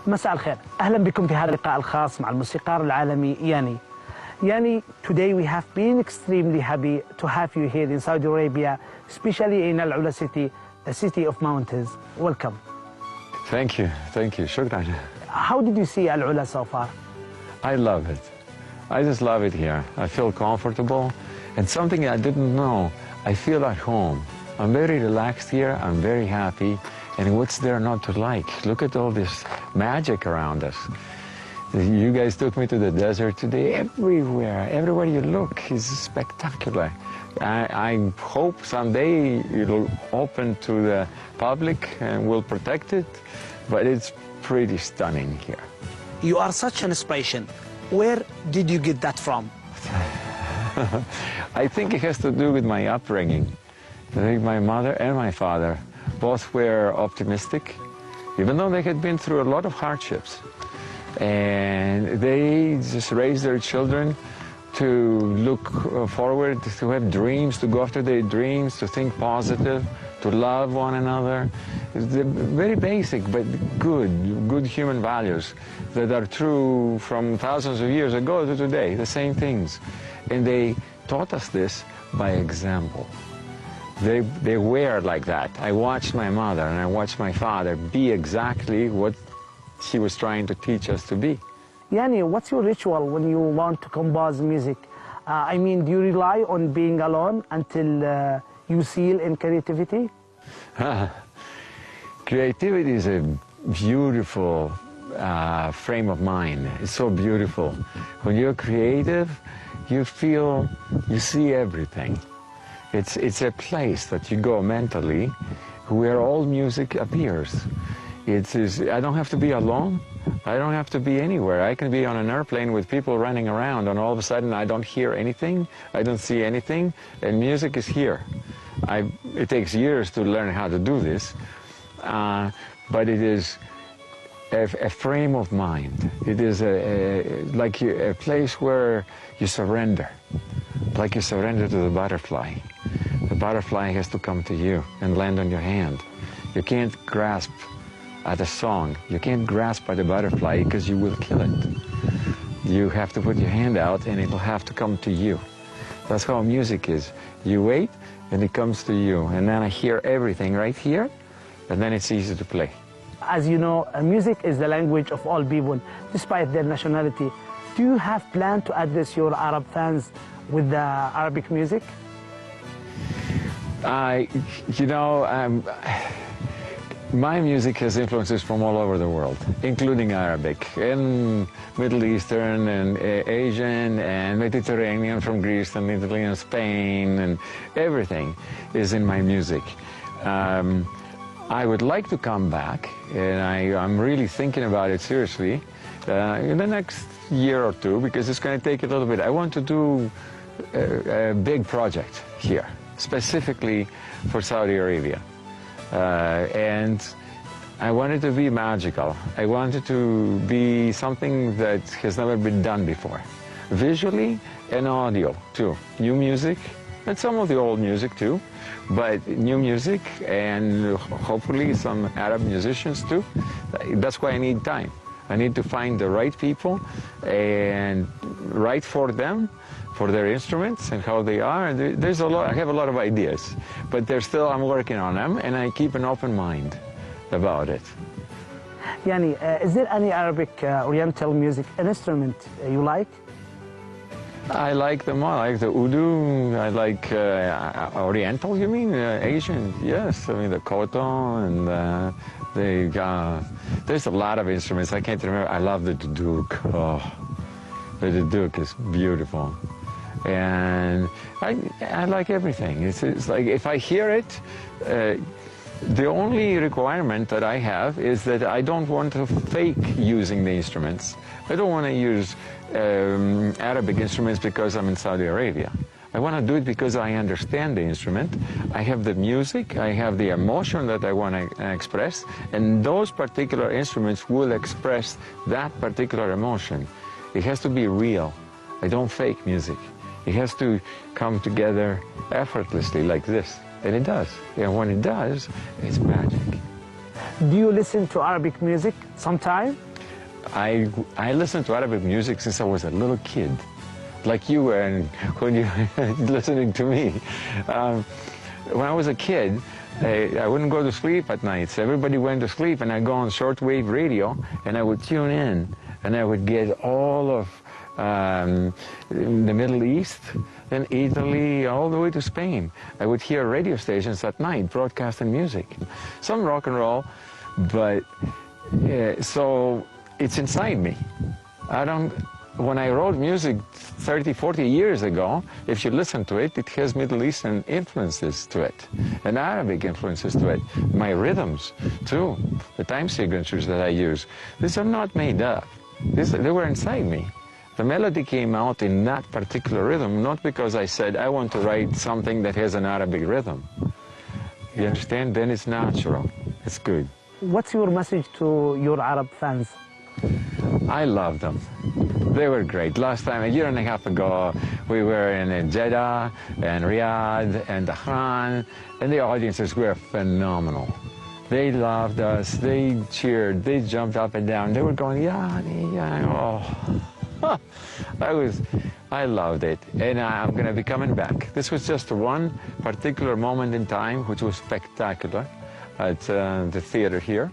مساء الخير، أهلا بكم في هذا اللقاء الخاص مع الموسيقار العالمي ياني. Yanni, today we have been extremely happy to have you here in Saudi Arabia, especially in Al Ula city, a city of mountains. Welcome. Thank you, shukran. How did you see Al Ula so far? I love it. I just love it here. I feel comfortable, and something I didn't know, I feel at home. I'm very relaxed here, I'm very happy, and what's there not to like? Look at all this magic around us. You guys took me to the desert today. Everywhere you look is spectacular. I hope someday it'll open to the public and we'll protect it, but it's pretty stunning here. You are such an inspiration. Where did you get that from? I think it has to do with my upbringing. I think my mother and my father both were optimistic, even though they had been through a lot of hardships. And they just raised their children to look forward, to have dreams, to go after their dreams, to think positive, to love one another. They're very basic but good human values that are true from thousands of years ago to today, the same things. And they taught us this by example. They were like that. I watched my mother and I watched my father be exactly what she was trying to teach us to be. Yanni, what's your ritual when you want to compose music? I mean, do you rely on being alone until you seal in creativity? Creativity is a beautiful frame of mind. It's so beautiful. When you're creative, you see everything. It's a place that you go mentally where all music appears. I don't have to be alone. I don't have to be anywhere. I can be on an airplane with people running around, and all of a sudden I don't hear anything, I don't see anything, and music is here. It takes years to learn how to do this, but it is a frame of mind. It is like a place where you surrender, like you surrender to the butterfly. The butterfly has to come to you and land on your hand. You can't grasp at a song. You can't grasp at the butterfly because you will kill it. You have to put your hand out and it'll have to come to you. That's how music is. You wait and it comes to you. And then I hear everything right here, and then it's easy to play. As you know, music is the language of all people, despite their nationality. Do you have plan to address your Arab fans with the Arabic music? My music has influences from all over the world, including Arabic, and Middle Eastern, and Asian, and Mediterranean, from Greece and Italy and Spain, and everything is in my music. I would like to come back, and I'm really thinking about it seriously, in the next year or two, because it's going to take a little bit. I want to do a big project here, specifically for Saudi Arabia. And I want it to be magical. I want it to be something that has never been done before. Visually and audio, too. New music, and some of the old music, too. But new music, and hopefully some Arab musicians, too. That's why I need time. I need to find the right people and write for them, for their instruments and how they are. There's a lot. I have a lot of ideas, but I'm working on them, and I keep an open mind about it. Yanni, is there any Arabic Oriental music instrument you like? I like them all. I like the Udu. I like Oriental, you mean? Asian, yes. I mean the koto, and there's a lot of instruments. I can't remember. I love the duduk. Oh, the duduk is beautiful. And I like everything. It's like if I hear it, the only requirement that I have is that I don't want to fake using the instruments. I don't want to use Arabic instruments because I'm in Saudi Arabia. I want to do it because I understand the instrument. I have the music, I have the emotion that I want to express, and those particular instruments will express that particular emotion. It has to be real. I don't fake music. It has to come together effortlessly like this, and it does. And when it does, it's magic. Do you listen to Arabic music sometime? I listened to Arabic music since I was a little kid, like you were and when you listening to me. When I was a kid, I wouldn't go to sleep at night. So everybody went to sleep, and I'd go on shortwave radio, and I would tune in, and I would get all of the Middle East and Italy, all the way to Spain. I would hear radio stations at night broadcasting music, some rock and roll, but so it's inside me. When I wrote music 30, 40 years ago, if you listen to it, it has Middle Eastern influences to it and Arabic influences to it. My rhythms, too, the time signatures that I use, these are not made up. They were inside me. The melody came out in that particular rhythm, not because I said, I want to write something that has an Arabic rhythm. You understand? Then it's natural. It's good. What's your message to your Arab fans? I love them. They were great. Last time, a year and a half ago, we were in Jeddah and Riyadh and Tehran, and the audiences were phenomenal. They loved us. They cheered. They jumped up and down. They were going, Yanni, Yanni. Oh, I loved it, and I'm going to be coming back. This was just one particular moment in time, which was spectacular at the theater here.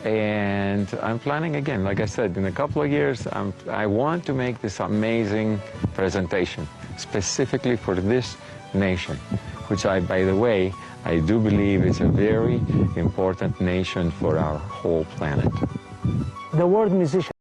And I'm planning again, like I said, in a couple of years, I want to make this amazing presentation, specifically for this nation, which by the way, I do believe is a very important nation for our whole planet. The word musician